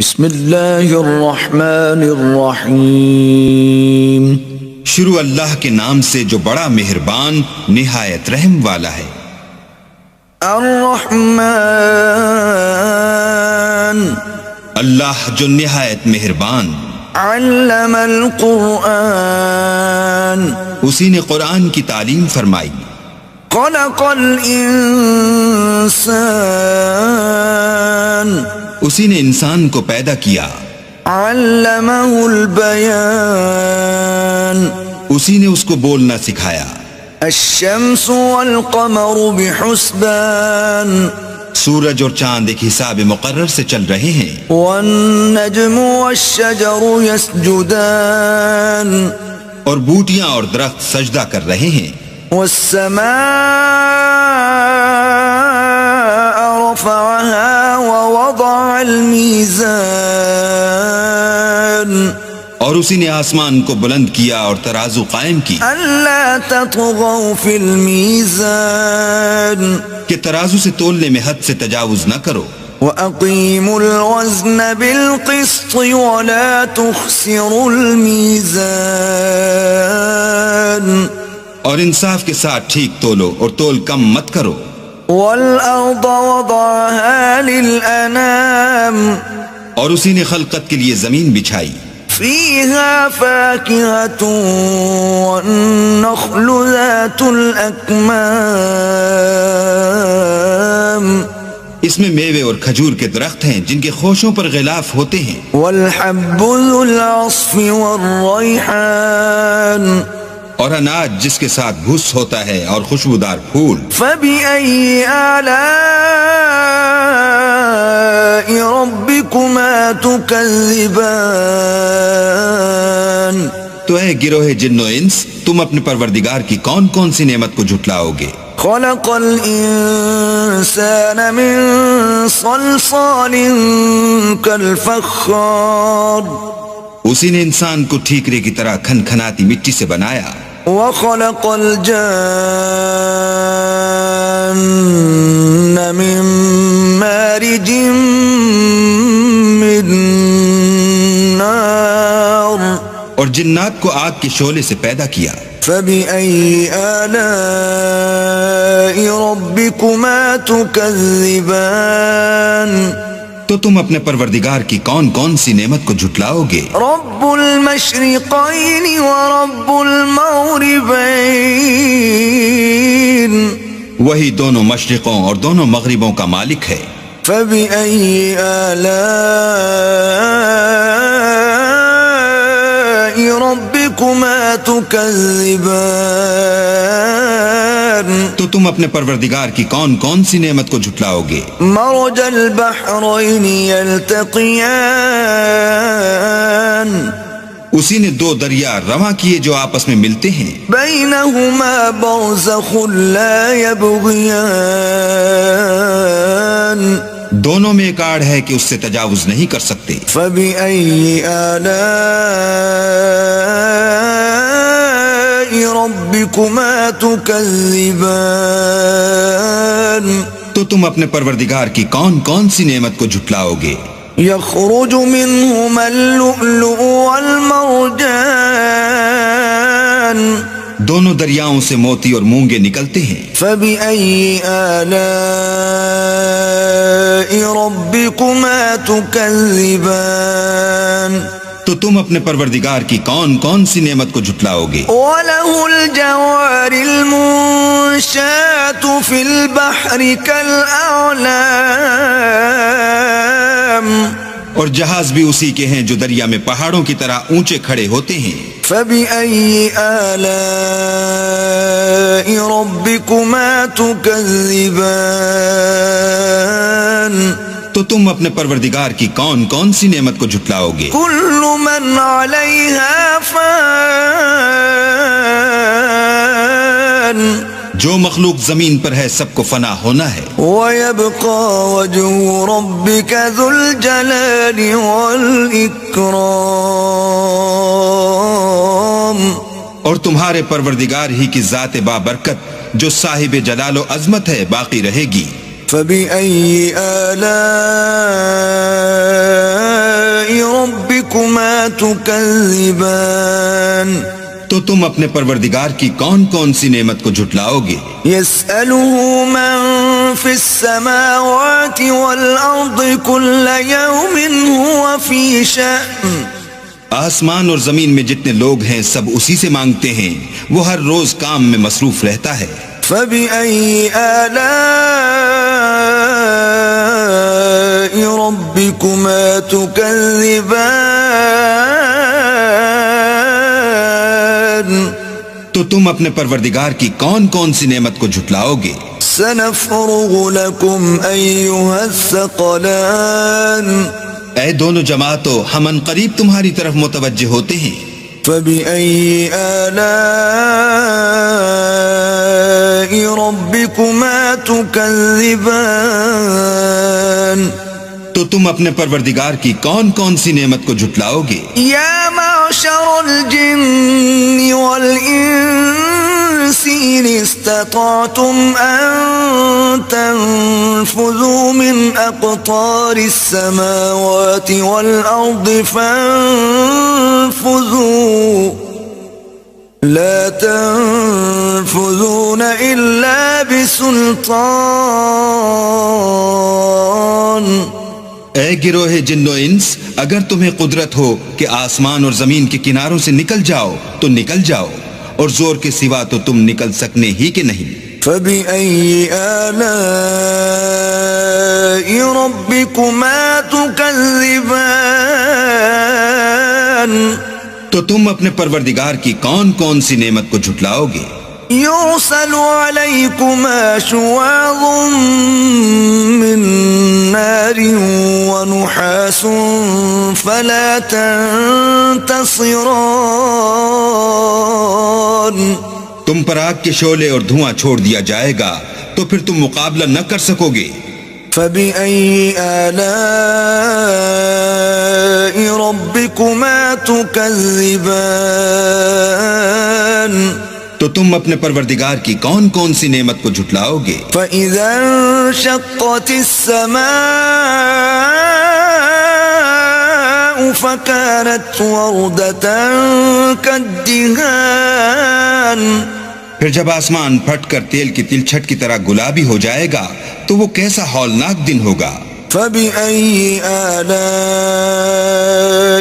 بسم اللہ الرحمن الرحیم۔ شروع اللہ کے نام سے جو بڑا مہربان نہایت رحم والا ہے۔ الرحمن، اللہ جو نہایت مہربان۔ علم القرآن، اسی نے قرآن کی تعلیم فرمائی۔ خلق الانسان، اسی نے انسان کو پیدا کیا۔ علمہ البیان، اسی نے اس کو بولنا سکھایا۔ الشمس والقمر بحسبان، سورج اور چاند ایک حساب مقرر سے چل رہے ہیں۔ والنجم والشجر يسجدان، اور بوٹیاں اور درخت سجدہ کر رہے ہیں۔ والسماء رفعها ووضع الميزان، اور اسی نے آسمان کو بلند کیا اور ترازو قائم کی ألا تطغوا في الميزان، کہ ترازو سے تولنے میں حد سے تجاوز نہ کرو۔ وَأَقِيمُوا الْوَزْنَ بِالْقِسْطِ وَلَا تُخْسِرُوا الْمِيزَانَ، اور انصاف کے ساتھ ٹھیک تولو اور تول کم مت کرو۔ وَالْأَرْضَ وَضَعَهَا لِلْأَنَامِ، اور اسی نے خلقت کے لیے زمین بچھائی۔ فِيهَا فَاكِهَةٌ وَالنَّخْلُ ذَاتُ الْأَكْمَامِ، اس میں میوے اور کھجور کے درخت ہیں جن کے خوشوں پر غلاف ہوتے ہیں۔ وَالْحَبُّ ذُو الْعَصْفِ وَالرَّيْحَانِ، اور اناج جس کے ساتھ بھوس ہوتا ہے اور خوشبودار پھول۔ فَبِأَيِّ آلَاءِ رَبِّكُمَا تُكَذِّبَانِ، تو اے گروہ جن و انس، تم اپنے پروردگار کی کون کون سی نعمت کو جھٹلاؤ گے؟ خَلَقَ الْإِنسَانَ مِنْ صَلْصَالٍ كَالْفَخَّارِ، اسی نے انسان کو ٹھیکرے کی طرح کھن کھناتی مٹی سے بنایا۔ وَخَلَقَ الْجَانَّ مِن مَارِجٍ مِّن نَّارٍ، اور جنات کو آگ کے شعلے سے پیدا کیا۔ فَبِأَيِّ آلَاءِ رَبِّكُمَا تُكَذِّبَانِ، تو تم اپنے پروردگار کی کون کون سی نعمت کو جھٹلاؤ گے؟ رَبُّ الْمَشْرِقَيْنِ وَرَبُّ الْمَغْرِبَيْنِ، وہی دونوں مشرقوں اور دونوں مغربوں کا مالک ہے۔ فَبِأَيِّ آلَاءِ رَبِّكُمَا تُكَذِّبَانِ، تو تم اپنے پروردگار کی کون کون سی نعمت کو جھٹلاؤ گے؟ مرج البحرین یلتقیان، اسی نے دو دریا رواں کیے جو آپس میں ملتے ہیں۔ بینہما برزخ لا یبغیان، دونوں میں ایک آڑ ہے کہ اس سے تجاوز نہیں کر سکتے۔ فبأي آلاء ربكما تكذبان، تو تم اپنے پروردگار کی کون کون سی نعمت کو جھٹلاؤ گے؟ يخرج منهما اللؤلؤ والمرجان، دونوں دریاؤں سے موتی اور مونگے نکلتے ہیں۔ فبأي آلاء ربكما تكذبان، تو تم اپنے پروردگار کی کون کون سی نعمت کو جھٹلاؤ گے؟ وله الجوار المنشآت في البحر كالأعلام، اور جہاز بھی اسی کے ہیں جو دریا میں پہاڑوں کی طرح اونچے کھڑے ہوتے ہیں۔ فبأي آلاء ربكما تكذبان، تو تم اپنے پروردگار کی کون کون سی نعمت کو جھٹلاؤ گے؟ كل من عليها فان، جو مخلوق زمین پر ہے سب کو فنا ہونا ہے۔ ويبقى وجه ربك ذو الجلال والإكرام، اور تمہارے پروردگار ہی کی ذات بابرکت جو صاحب جلال و عظمت ہے باقی رہے گی۔ فبأي آلاء تكذبان تو تم اپنے پروردگار کی کون کون سی نعمت کو جھٹلاؤ گے؟ يسأله من في السماوات والأرض كل يوم هو في شأن آسمان اور زمین میں جتنے لوگ ہیں سب اسی سے مانگتے ہیں، وہ ہر روز کام میں مصروف رہتا ہے۔ فبأي آلاء ربكما تكذبان تو تم اپنے پروردگار کی کون کون سی نعمت کو جھٹلاؤ گے؟ سنفرغ لكم أيها الثقلان اے دونوں جماعتوں، ہم ان قریب تمہاری طرف متوجہ ہوتے ہیں۔ فبأي آلاء ربكما تكذبان تو تم اپنے پروردگار کی کون کون سی نعمت کو جھٹلاؤ گے؟ يا معشر الجن والإنس إن استطعتم أن تنفذوا من أقطار السماوات والأرض فانفذوا لا تنفذون إلا بسلطان اے گروہ جن و انس، اگر تمہیں قدرت ہو کہ آسمان اور زمین کے کناروں سے نکل جاؤ تو نکل جاؤ، اور زور کے سوا تو تم نکل سکنے ہی کہ نہیں۔ فبأي آلاء ربكما تكذبان تو تم اپنے پروردگار کی کون کون سی نعمت کو جھٹلاؤ گے؟ يرسل عليكما شواظ من نار ونحاس فلا تنتصران تم پر آگ کے شعلے اور دھواں چھوڑ دیا جائے گا تو پھر تم مقابلہ نہ کر سکو گے۔ فبأي آلاء ربكما تكذبان تو تم اپنے پروردگار کی کون کون سی نعمت کو جھٹلاؤ گے؟ فإذا انشقت السماء فكانت وردة كالدهان پھر جب آسمان پھٹ کر تیل کی تلچھٹ کی طرح گلابی ہو جائے گا تو وہ کیسا ہولناک دن ہوگا۔ فبأي آلاء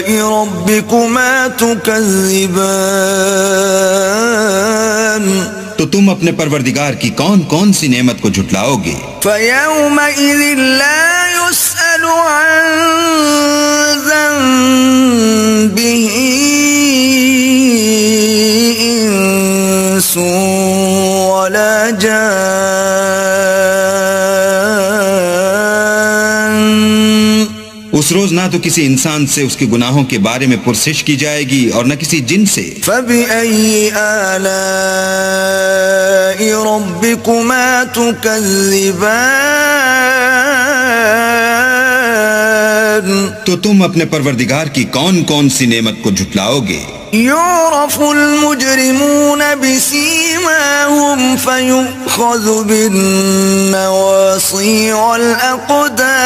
ربكما تكذبان تو تم اپنے پروردگار کی کون کون سی نعمت کو جھٹلاؤ گے؟ فيومئذ لا يسأل عن ذنبه إنس ولا جان اس روز نہ تو کسی انسان سے اس کے گناہوں کے بارے میں پرسش کی جائے گی اور نہ کسی جن سے۔ فبأي آلاء ربكما تكذبان تو تم اپنے پروردگار کی کون کون سی نعمت کو جھٹلاؤ گے؟ يعرف المجرمون بسيماهم فيؤخذ بالنواصي والأقدام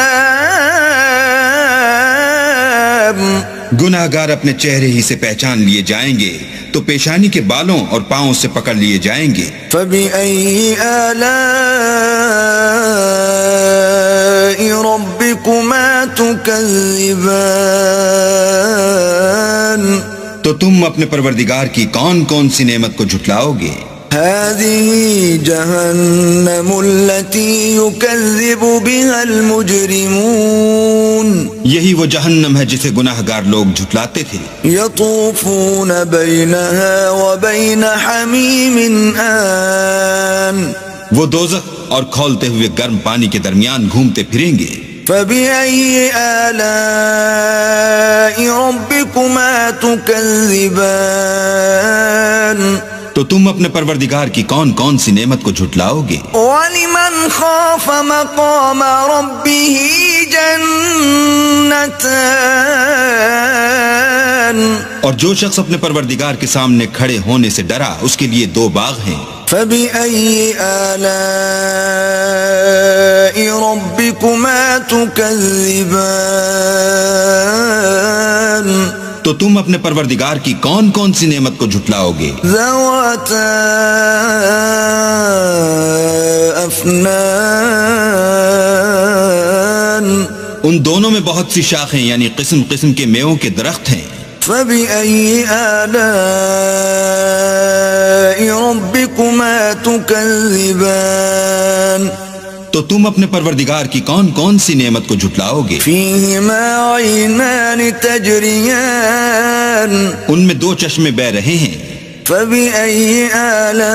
گناہ گار اپنے چہرے ہی سے پہچان لیے جائیں گے تو پیشانی کے بالوں اور پاؤں سے پکڑ لیے جائیں گے۔ فبأي آلاء ربكما تكذبان تو تم اپنے پروردگار کی کون کون سی نعمت کو جھٹلاؤ گے؟ هذه جهنم التي يكذب بها المجرمون یہی وہ جہنم ہے جسے گناہ گار لوگ جھٹلاتے تھے۔ يطوفون بينها وبين حميم آن وہ دوزخ اور کھولتے ہوئے گرم پانی کے درمیان گھومتے پھریں گے۔ فبأي آلاء ربكما تكذبان تو تم اپنے پروردگار کی کون کون سی نعمت کو جھٹلاؤ گے؟ وَلِمَنْ خَافَ مَقَامَ رَبِّهِ جَنَّتَانِ اور جو شخص اپنے پروردگار کے سامنے کھڑے ہونے سے ڈرا اس کے لیے دو باغ ہیں۔ فَبِأَيِّ آلَاءِ رَبِّكُمَا تُكَذِّبَانِ تو تم اپنے پروردگار کی کون کون سی نعمت کو جھٹلاؤ گے؟ ذواتا افنان، ان دونوں میں بہت سی شاخیں یعنی قسم قسم کے میووں کے درخت ہیں۔ فبأي آلاء ربكما تكذبان، تو تم اپنے پروردگار کی کون کون سی نعمت کو جھٹلاؤ گے؟ فيهما عينان تجريان، ان میں دو چشمے بہہ رہے ہیں۔ فبأي آلاء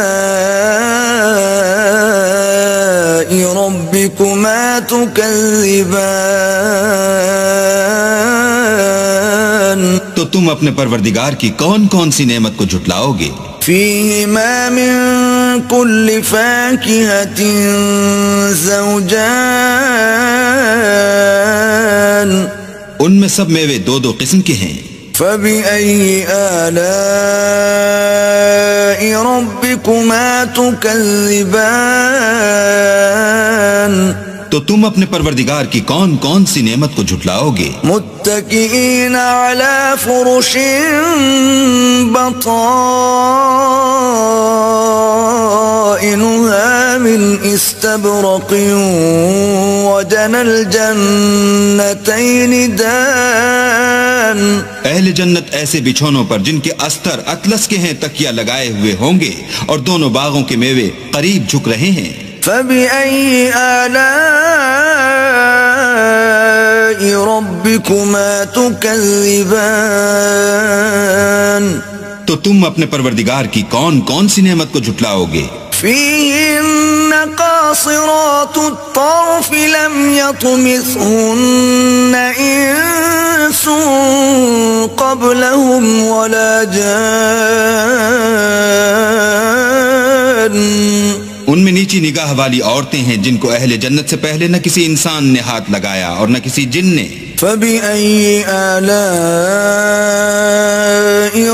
ربكما تكذبان، تو تم اپنے پروردگار کی کون کون سی نعمت کو جھٹلاؤ گے؟ فيهما من كل فاكهة زوجان، ان میں سب میوے دو دو قسم کے ہیں۔ فبأي آلاء ربكما تكذبان، تو تم اپنے پروردگار کی کون کون سی نعمت کو جھٹلاؤ گے؟ متكئين على فرش بطائنها من استبرق وجنى الجنتين دان، اہل جنت ایسے بچھونوں پر جن کے استر اطلس کے ہیں تکیہ لگائے ہوئے ہوں گے، اور دونوں باغوں کے میوے قریب جھک رہے ہیں۔ فبأي آلاء ربكما تكذبان، تو تم اپنے پروردگار کی کون کون سی نعمت کو جھٹلاؤ گے؟ فيهن قاصرات الطرف لم يطمثهن إنس قبلهم ولا جان، ان میں نیچی نگاہ والی عورتیں ہیں جن کو اہل جنت سے پہلے نہ کسی انسان نے ہاتھ لگایا اور نہ کسی جن نے۔ فبأي آلاء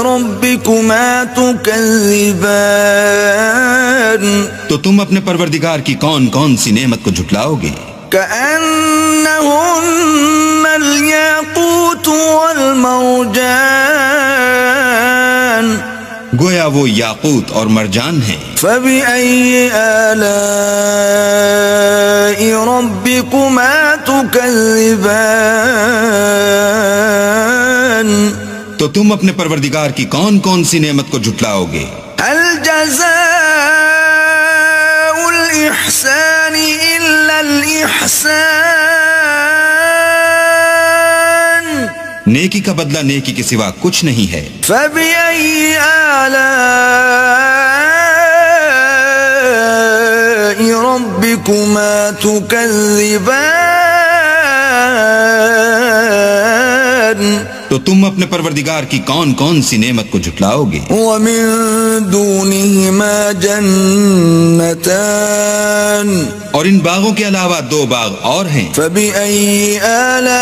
ربكما تكذبان، تو تم اپنے پروردگار کی کون کون سی نعمت کو جھٹلاؤ گے؟ كأنهن الياقوت والمرجان، گویا وہ یاقوت اور مرجان ہیں۔ فبأي آلاء ربكما تكذبان، تو تم اپنے پروردگار کی کون کون سی نعمت کو جھٹلاؤ گے؟ هل جزاء الإحسان إلا الإحسان، نیکی کا بدلہ نیکی کے سوا کچھ نہیں ہے۔ فبأي آلاء ربكما تكذبان، تو تم اپنے پروردگار کی کون کون سی نعمت کو جھٹلاؤ گے؟ ومن دونهما جنتان، اور ان باغوں کے علاوہ دو باغ اور ہیں۔ فبأي آلاء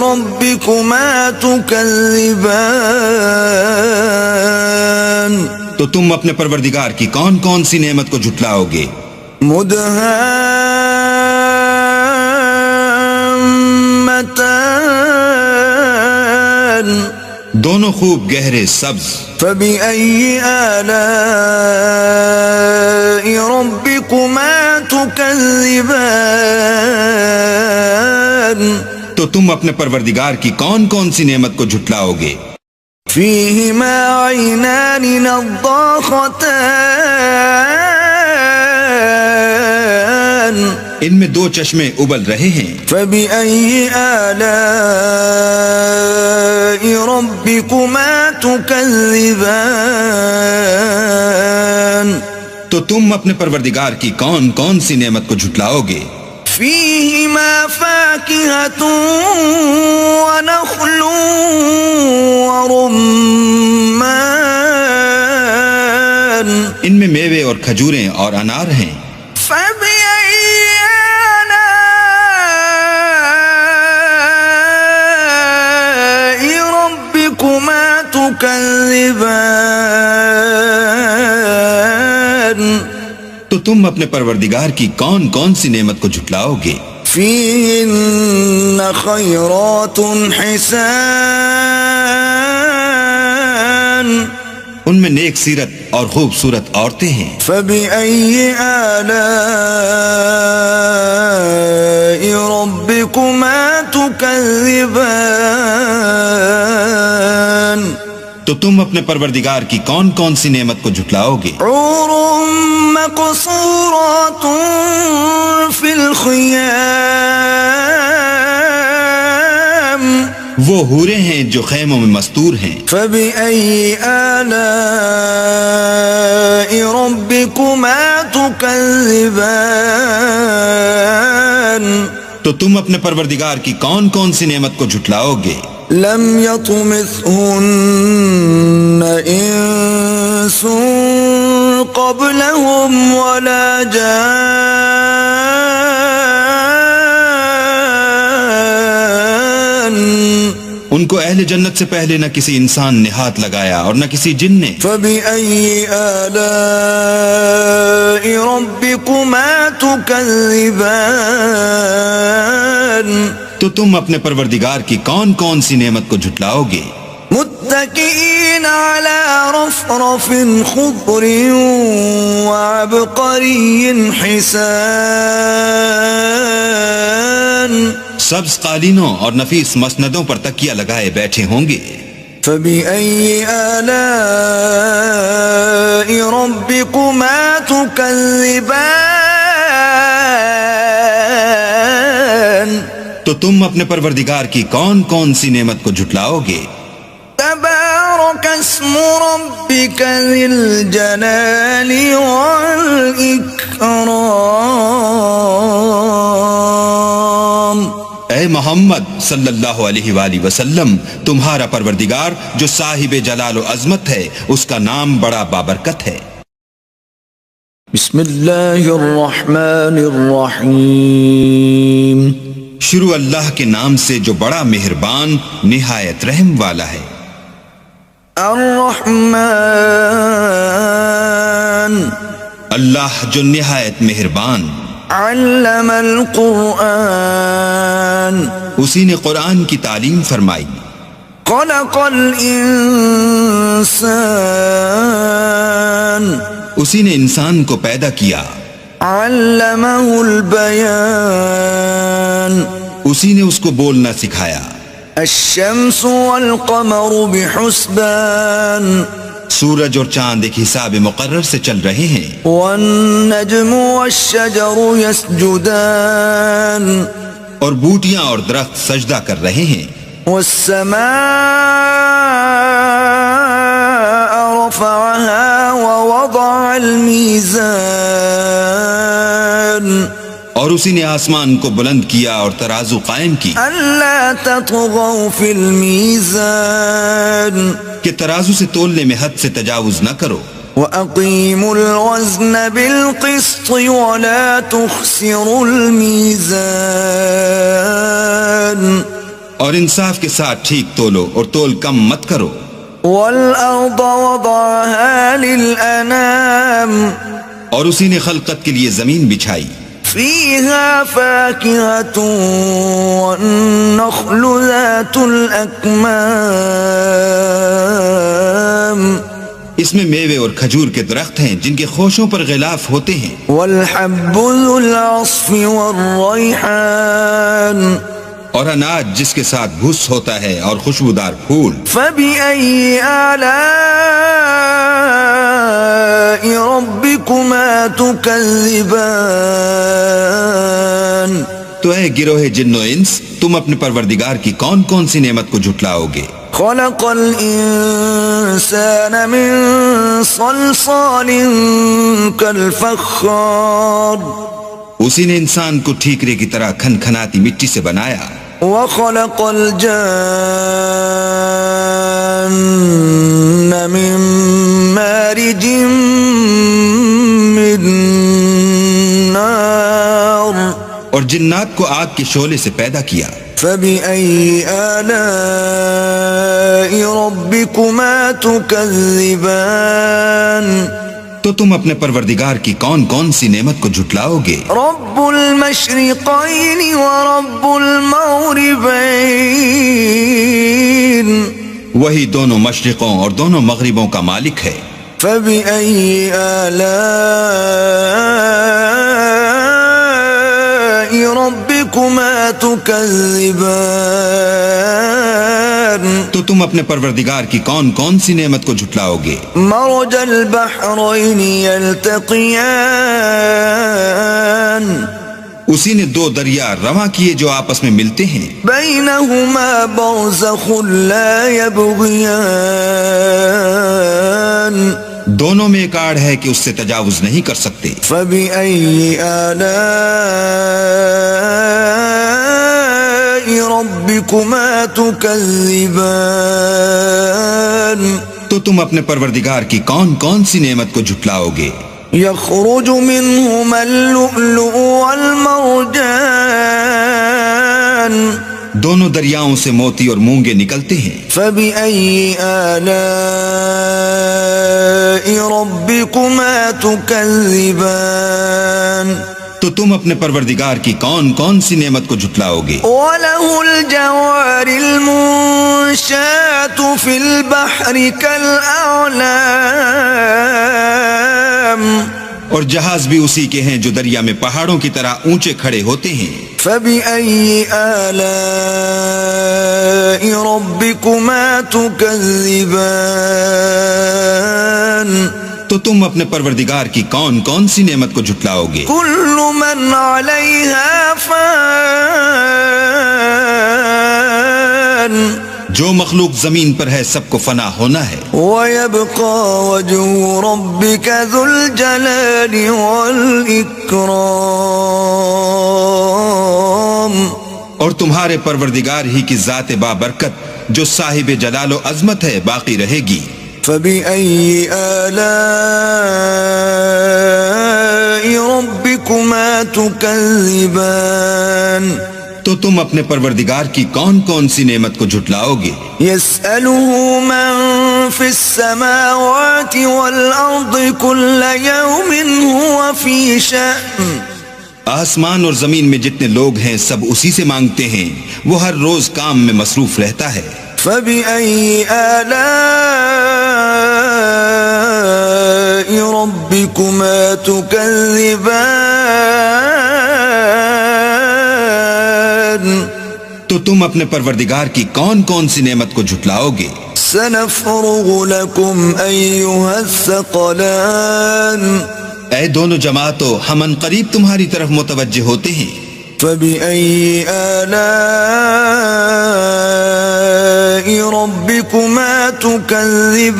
ربكما تكذبان، تو تم اپنے پروردگار کی کون کون سی نعمت کو جھٹلاؤ گے؟ مدهامتان، دونوں خوب گہرے سبز۔ فبأي آلاء ربكما تكذبان، تو تم اپنے پروردگار کی کون کون سی نعمت کو جھٹلاؤ گے؟ فيهما عينان نضاختان، ان میں دو چشمے ابل رہے ہیں۔ فبأي آلاء ربكما تكذبان، تو تم اپنے پروردگار کی کون کون سی نعمت کو جھٹلاؤ گے؟ فيهما فاكهة ونخل ورمان، ان میں میوے اور کھجوریں اور انار ہیں۔ فبأي آلاء ربكما تكذبان، تو تم اپنے پروردگار کی کون کون سی نعمت کو جھٹلاؤ گے؟ فيهن خيرات حسان ان میں نیک سیرت اور خوبصورت عورتیں ہیں. فبأي آلاء ربكما تكذبان تو تم اپنے پروردگار کی کون کون سی نعمت کو جھٹلاؤ گے؟ حور مقصورات في الخيام وہ حوریں ہیں جو خیموں میں مستور ہیں. فبأي آلاء ربكما تكذبان تو تم اپنے پروردگار کی کون کون سی نعمت کو جھٹلاؤ گے؟ لم يطمثهن انس قبلهم ولا جان ان کو اہل جنت سے پہلے نہ کسی انسان نے ہاتھ لگایا اور نہ کسی جن نے. فبأي آلاء ربكما تكذبان تو تم اپنے پروردگار کی کون کون سی نعمت کو جھٹلاؤ گے؟ متكئين على رفرف خضر وعبقري حسان سبز قالینوں اور نفیس مسندوں پر تکیہ لگائے بیٹھے ہوں گے. فبأي آلاء ربكما تكذبان تو تم اپنے پروردگار کی کون کون سی نعمت کو جھٹلاؤ گے؟ تبارك اسم ربك ذي الجلال والإكرام اے محمد صلی اللہ علیہ وآلہ وسلم، تمہارا پروردگار جو صاحب جلال و عظمت ہے، اس کا نام بڑا بابرکت ہے. بسم اللہ الرحمن الرحیم شروع اللہ کے نام سے جو بڑا مہربان نہایت رحم والا ہے. الرحمن اللہ جو نہایت مہربان. علم القرآن اسی نے قرآن کی تعلیم فرمائی. خلق الانسان اسی نے انسان کو پیدا کیا. علمہ البیان اسی نے اس کو بولنا سکھایا. الشمس والقمر بحسبان سورج اور چاند ایک حساب مقرر سے چل رہے ہیں. والنجم والشجر يسجدان اور بوٹیاں اور درخت سجدہ کر رہے ہیں. والسماء رفعها ووضع الميزان اور اسی نے آسمان کو بلند کیا اور ترازو قائم کی ألا تطغوا في الميزان کہ ترازو سے تولنے میں حد سے تجاوز نہ کرو. وَأَقِيمُوا الْوَزْنَ بِالْقِسْطِ وَلَا تُخْسِرُوا الْمِيزَانَ اور انصاف کے ساتھ ٹھیک تولو اور تول کم مت کرو. وَالْأَرْضَ وَضَعَهَا لِلْأَنَامِ اور اسی نے خلقت کے لیے زمین بچھائی. فِيهَا فَاكِهَةٌ وَالنَّخْلُ ذَاتُ الْأَكْمَامِ اس میں میوے اور کھجور کے درخت ہیں جن کے خوشوں پر غلاف ہوتے ہیں. وَالْحَبُّ ذُو الْعَصْفِ وَالرَّيْحَانِ اور اناج جس کے ساتھ بھس ہوتا ہے اور خوشبودار پھول. فَبِأَيِّ آلَاءِ رَبِّكُمَا تُكَذِّبَانِ تو اے گروہ جن و انس، تم اپنے پروردگار کی کون کون سی نعمت کو جھٹلاؤ گے؟ خلق الانسان من صلصال كالفخار اسی نے انسان کو ٹھیکرے کی طرح کھن کھناتی مٹی سے بنایا. وخلق الجان من مارج من نار اور جنات کو آگ کے شعلے سے پیدا کیا. فبأي آلاء ربكما تكذبان تو تم اپنے پروردگار کی کون کون سی نعمت کو جھٹلاؤ گے؟ رب المشرقين ورب المغربين وہی دونوں مشرقوں اور دونوں مغربوں کا مالک ہے. فبأي آلاء ربكما تكذبان تو تم اپنے پروردگار کی کون کون سی نعمت کو جھٹلاؤ گے؟ مرج البحرين يلتقيان اسی نے دو دریا رواں کیے جو آپس میں ملتے ہیں. بينهما برزخ لا يبغيان دونوں میں ایک آڑ ہے کہ اس سے تجاوز نہیں کر سکتے. فبأي آلاء ربكما تكذبان تو تم اپنے پروردگار کی کون کون سی نعمت کو جھٹلاؤ گے؟ يخرج منهما اللؤلؤ والمرجان دونوں دریاؤں سے موتی اور مونگے نکلتے ہیں. فبأي آلاء ربكما تكذبان تو تم اپنے پروردگار کی کون کون سی نعمت کو جھٹلاؤ گے؟ وله الجوار المنشآت في البحر كالأعلام اور جہاز بھی اسی کے ہیں جو دریا میں پہاڑوں کی طرح اونچے کھڑے ہوتے ہیں. فبأي آلاء ربكما تكذبان تو تم اپنے پروردگار کی کون کون سی نعمت کو جھٹلاؤ گے؟ كل من عليها فان جو مخلوق زمین پر ہے سب کو فنا ہونا ہے. ويبقى وجه ربك ذو الجلال والإكرام اور تمہارے پروردگار ہی کی ذات بابرکت جو صاحب جلال و عظمت ہے باقی رہے گی. فبأي آلاء ربكما تكذبان تو تم اپنے پروردگار کی کون کون سی نعمت کو جھٹلاؤ گے؟ يسأله من في السماوات والأرض كل يوم هو في شأن آسمان اور زمین میں جتنے لوگ ہیں سب اسی سے مانگتے ہیں، وہ ہر روز کام میں مصروف رہتا ہے. فبأي آلاء ربكما تكذبان تو تم اپنے پروردگار کی کون کون سی نعمت کو جھٹلاؤ گے؟ سنفرغ لكم أيها الثقلان اے دونوں جماعتوں ہم ان قریب تمہاری طرف متوجہ ہوتے ہیں. فبأي آلاء ربكما تكذبان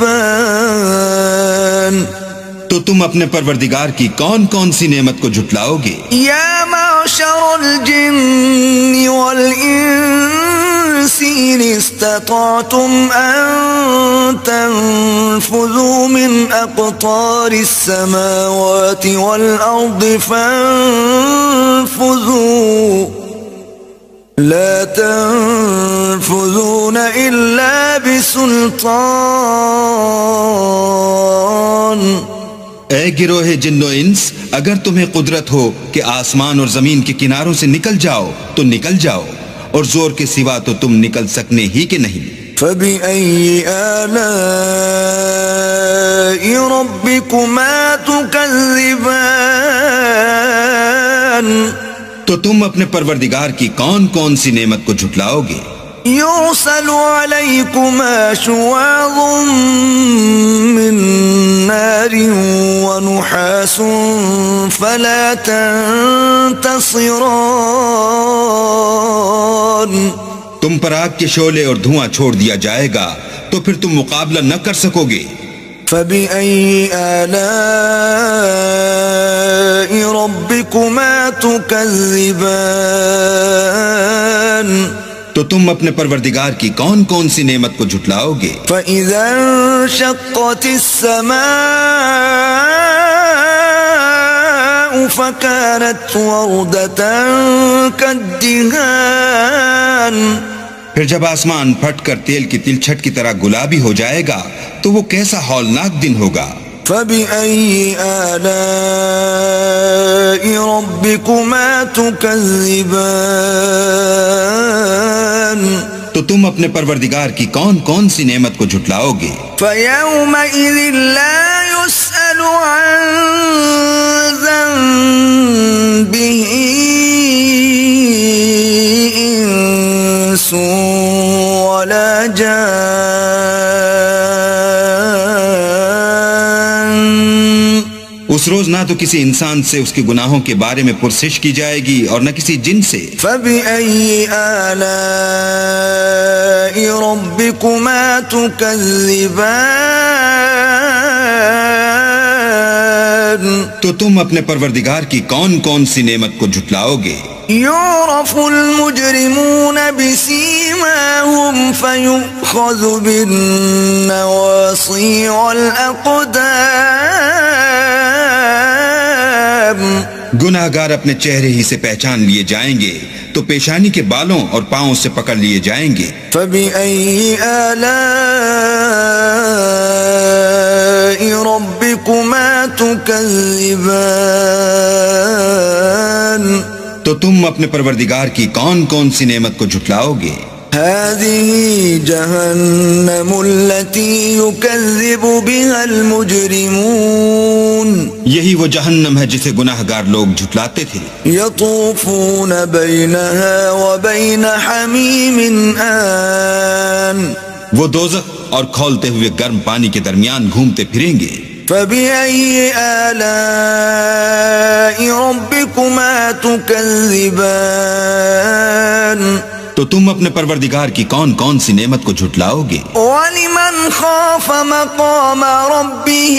تو تم اپنے پروردگار کی کون کون سی نعمت کو جھٹلاؤ گے؟ يا معشر الجن والإنس إن استطعتم أن تنفذوا من أقطار السماوات والأرض فانفذوا لا تنفذون إلا بسلطان. اے گروہ جن و انس اگر تمہیں قدرت ہو کہ آسمان اور زمین کے کناروں سے نکل جاؤ تو نکل جاؤ، اور زور کے سوا تو تم نکل سکنے ہی کے نہیں. فبأي آلاء ربكما تكذبان تو تم اپنے پروردگار کی کون کون سی نعمت کو جھٹلاؤ گے؟ يرسل عليكما شواظ من نار ونحاس فلا تنتصران تم پر آگ کے شعلے اور دھواں چھوڑ دیا جائے گا تو پھر تم مقابلہ نہ کر سکو گے. فبأي آلاء ربكما تكذبان تو تم اپنے پروردگار کی کون کون سی نعمت کو جھٹلاؤ گے؟ فإذا انشقت السماء فكانت وردة كالدهان پھر جب آسمان پھٹ کر تیل کی تلچھٹ کی طرح گلابی ہو جائے گا تو وہ کیسا ہولناک دن ہوگا. فبأي آلاء ربكما تكذبان تو تم اپنے پروردگار کی کون کون سی نعمت کو جھٹلاؤ گے؟ فَيَوْمَئِذٍ لَا يُسْأَلُ عَنْ ذَنبِهِ إِنسٌ وَلَا جَانٌّ. اس روز نہ تو کسی انسان سے اس کے گناہوں کے بارے میں پرسش کی جائے گی اور نہ کسی جن سے. فَبِأَيِّ آلَاءِ رَبِّكُمَا تُكَذِّبَانِ. تو تم اپنے پروردگار کی کون کون سی نعمت کو جھٹلاؤ گے؟ يُعْرَفُ الْمُجْرِمُونَ بِسِيمَاهُمْ فَيُؤْخَذُ بِالنَّوَاصِي وَالْأَقْدَامِ. گناہگار اپنے چہرے ہی سے پہچان لیے جائیں گے تو پیشانی کے بالوں اور پاؤں سے پکڑ لیے جائیں گے. فَبِأَيِّ آلَاءِ رَبِّكُمَا تُكَذِّبَانِ. تو تم اپنے پروردگار کی کون کون سی نعمت کو جھٹلاؤ گے؟ هذه جهنم التي يكذب بها المجرمون. یہی وہ جہنم ہے جسے گناہگار لوگ جھٹلاتے تھے. يطوفون بينها وبين حميم آن. وہ دوزخ اور کھولتے ہوئے گرم پانی کے درمیان گھومتے پھریں گے. فَبِأَيِّ آلَاءِ رَبِّكُمَا تُكَذِّبَانِ. تو تم اپنے پروردگار کی کون کون سی نعمت کو جھٹلاؤ گے؟ وَلِمَنْ خَافَ مَقَامَ رَبِّهِ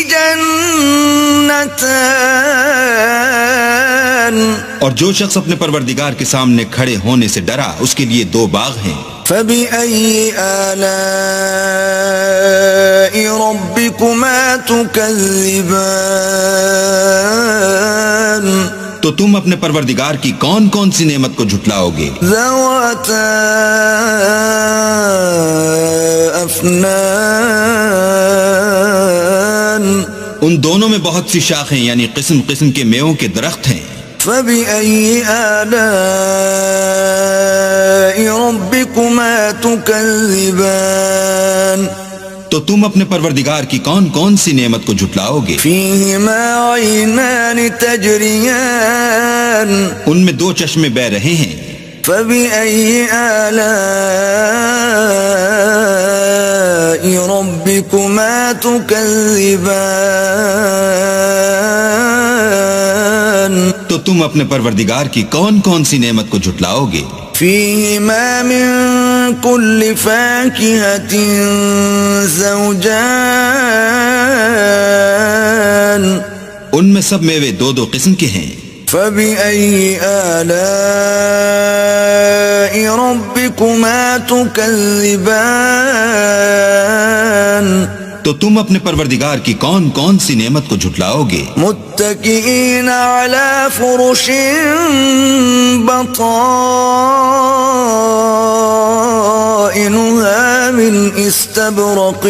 جَنَّتَانِ. اور جو شخص اپنے پروردگار کے سامنے کھڑے ہونے سے ڈرا اس کے لیے دو باغ ہیں. فَبِأَيِّ آلَاءِ رَبِّكُمَا تُكَذِّبَانِ. تو تم اپنے پروردگار کی کون کون سی نعمت کو جھٹلاؤ گے؟ ذَوَاتَا أَفْنَانٍ. ان دونوں میں بہت سی شاخیں یعنی قسم قسم کے میووں کے درخت ہیں. فَبِأَيِّ آلَاءِ رَبِّكُمَا تُكَذِّبَانِ. تو تم اپنے پروردگار کی کون کون سی نعمت کو جھٹلاؤ گے؟ فِيهِمَا عَيْنَانِ تَجْرِيَانِ. ان میں دو چشمے بہ رہے ہیں. فَبِأَيِّ آلَاءِ رَبِّكُمَا تُكَذِّبَانِ. تو تم اپنے پروردگار کی کون کون سی نعمت کو جھٹلاؤ گے؟ فِيهِمَا مِن كُلِّ فَاكِهَةٍ زَوْجَانِ. ان میں سب میوے دو دو قسم کے ہیں. فَبِأَيِّ آلَاءِ رَبِّكُمَا تُكَذِّبَانِ. تو تم اپنے پروردگار کی کون کون سی نعمت کو جھٹلاؤ گے؟ متکئین علی فرش بطائنها من استبرق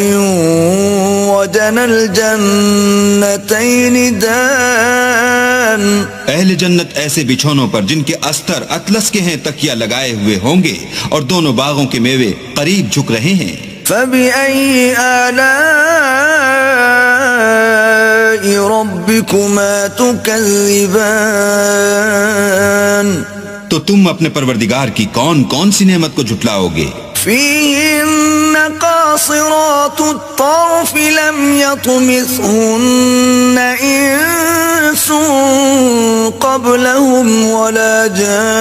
وجنى الجنتین دان. اہل جنت ایسے بچھونوں پر جن کے استر اطلس کے ہیں تکیہ لگائے ہوئے ہوں گے اور دونوں باغوں کے میوے قریب جھک رہے ہیں. فَبِأَيِّ آلَاءِ رَبِّكُمَا تُكَذِّبَانِ. تو تم اپنے پروردگار کی کون کون سی نعمت کو جھٹلاؤ گے؟ فِيهِنَّ قَاصِرَاتُ الطَّرْفِ لَمْ يَطْمِثْهُنَّ إِنسٌ قَبْلَهُمْ وَلَا جَانٌّ.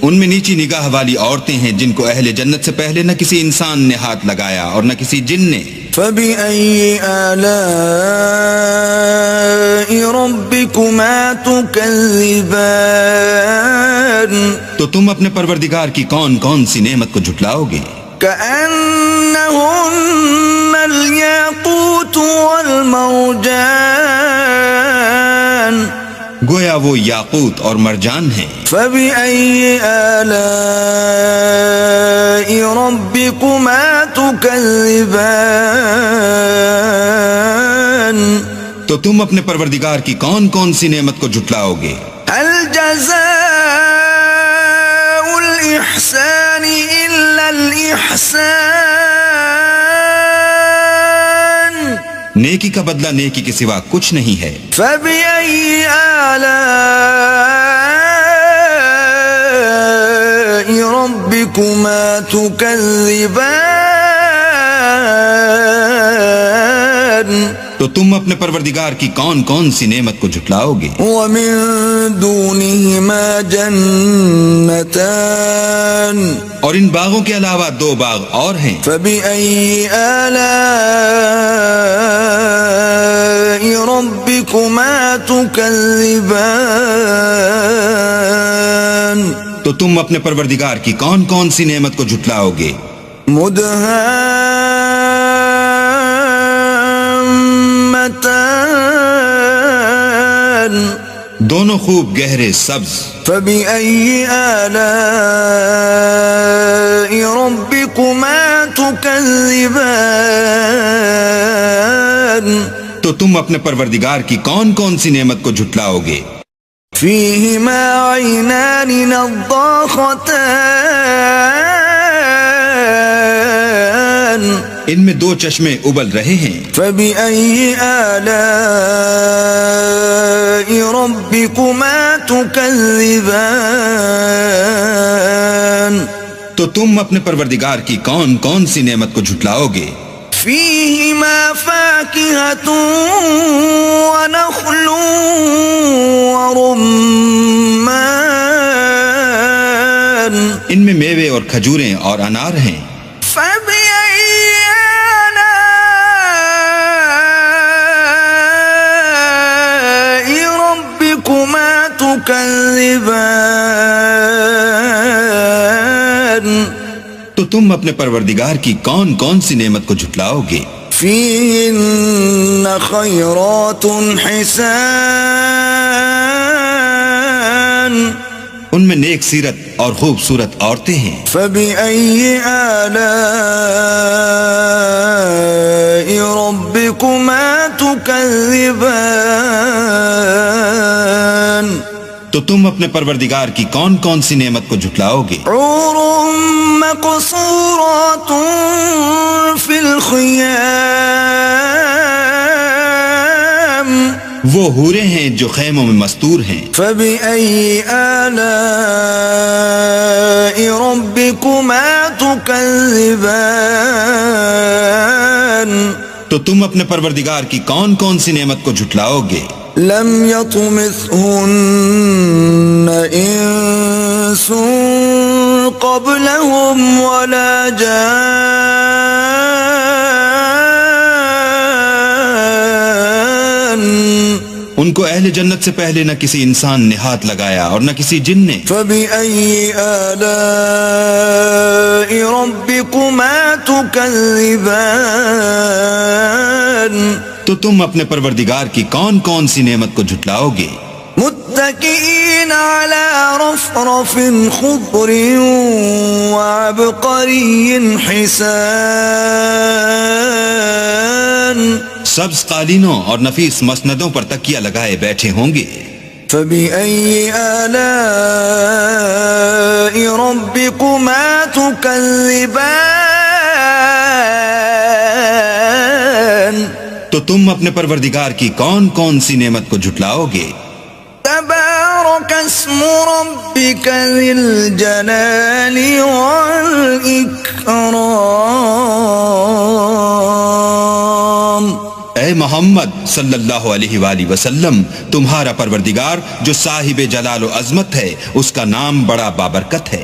ان میں نیچی نگاہ والی عورتیں ہیں جن کو اہل جنت سے پہلے نہ کسی انسان نے ہاتھ لگایا اور نہ کسی جن نے. فَبِأَيِّ آلَاءِ رَبِّكُمَا تُكَذِّبَانِ. تو تم اپنے پروردگار کی کون کون سی نعمت کو جھٹلاؤ گے؟ كَأَنَّهُنَّ الْيَاقُوتُ وَالْمَرْجَانُ. گویا وہ یاقوت اور مرجان ہیں. فَبِأَيِّ آلَاءِ رَبِّكُمَا تُكَذِّبَانِ. تو تم اپنے پروردگار کی کون کون سی نعمت کو جھٹلاؤ گے؟ هَلْ جَزَاءُ الإحسان إلا الإحسان نیکی کا بدلہ نیکی کے سوا کچھ نہیں ہے. فبأي آلاء ربكما تكذبان تو تم اپنے پروردگار کی کون کون سی نعمت کو جھٹلاؤ گے؟ ومن دونهما جنتان اور ان باغوں کے علاوہ 2 باغ اور ہیں. فبأي آلاء ربكما تكذبان تو تم اپنے پروردگار کی کون کون سی نعمت کو جھٹلاؤ گے؟ مدهامتان دونوں خوب گہرے سبز. فبأي آلاء ربكما تكذبان تو تم اپنے پروردگار کی کون کون سی نعمت کو جھٹلاؤ گے؟ فيهما عينان نضاختان ان میں 2 چشمے ابل رہے ہیں. فبأي آلاء ربكما تكذبان تو تم اپنے پروردگار کی کون کون سی نعمت کو جھٹلاؤ گے؟ فيهما فاكهة ونخل ورمان ان میں میوے اور کھجوریں اور انار ہیں. فبأي آلاء ربكما تكذبان تو تم اپنے پروردگار کی کون کون سی نعمت کو جھٹلاؤ گے؟ فيهن خيرات حسان ان میں نیک سیرت اور خوبصورت عورتیں ہیں. فبأي آلاء ربكما تكذبان تو تم اپنے پروردگار کی کون کون سی نعمت کو جھٹلاؤ گے؟ حور مقصورات في الخيام وہ حوریں ہیں جو خیموں میں مستور ہیں. فبأي آلاء ربكما تكذبان تو تم اپنے پروردگار کی کون کون سی نعمت کو جھٹلاؤ گے؟ لم يطمثهن انس قبلهم ولا جان ان کو اہل جنت سے پہلے نہ کسی انسان نے ہاتھ لگایا اور نہ کسی جن نے. فبأي آلاء ربكما تكذبان تو تم اپنے پروردگار کی کون کون سی نعمت کو جھٹلاؤ گے؟ متكئين على رفرف خضر وعبقري حسان سبز قالینوں اور نفیس مسندوں پر تکیہ لگائے بیٹھے ہوں گے. فبأي آلاء ربكما تكذبان تو تم اپنے پروردگار کی کون کون سی نعمت کو جھٹلاؤ گے؟ تبارك اسم ربك ذي الجلال والإكرام اے محمد صلی اللہ علیہ وآلہ وسلم، تمہارا پروردگار جو صاحب جلال و عظمت ہے، اس کا نام بڑا بابرکت ہے.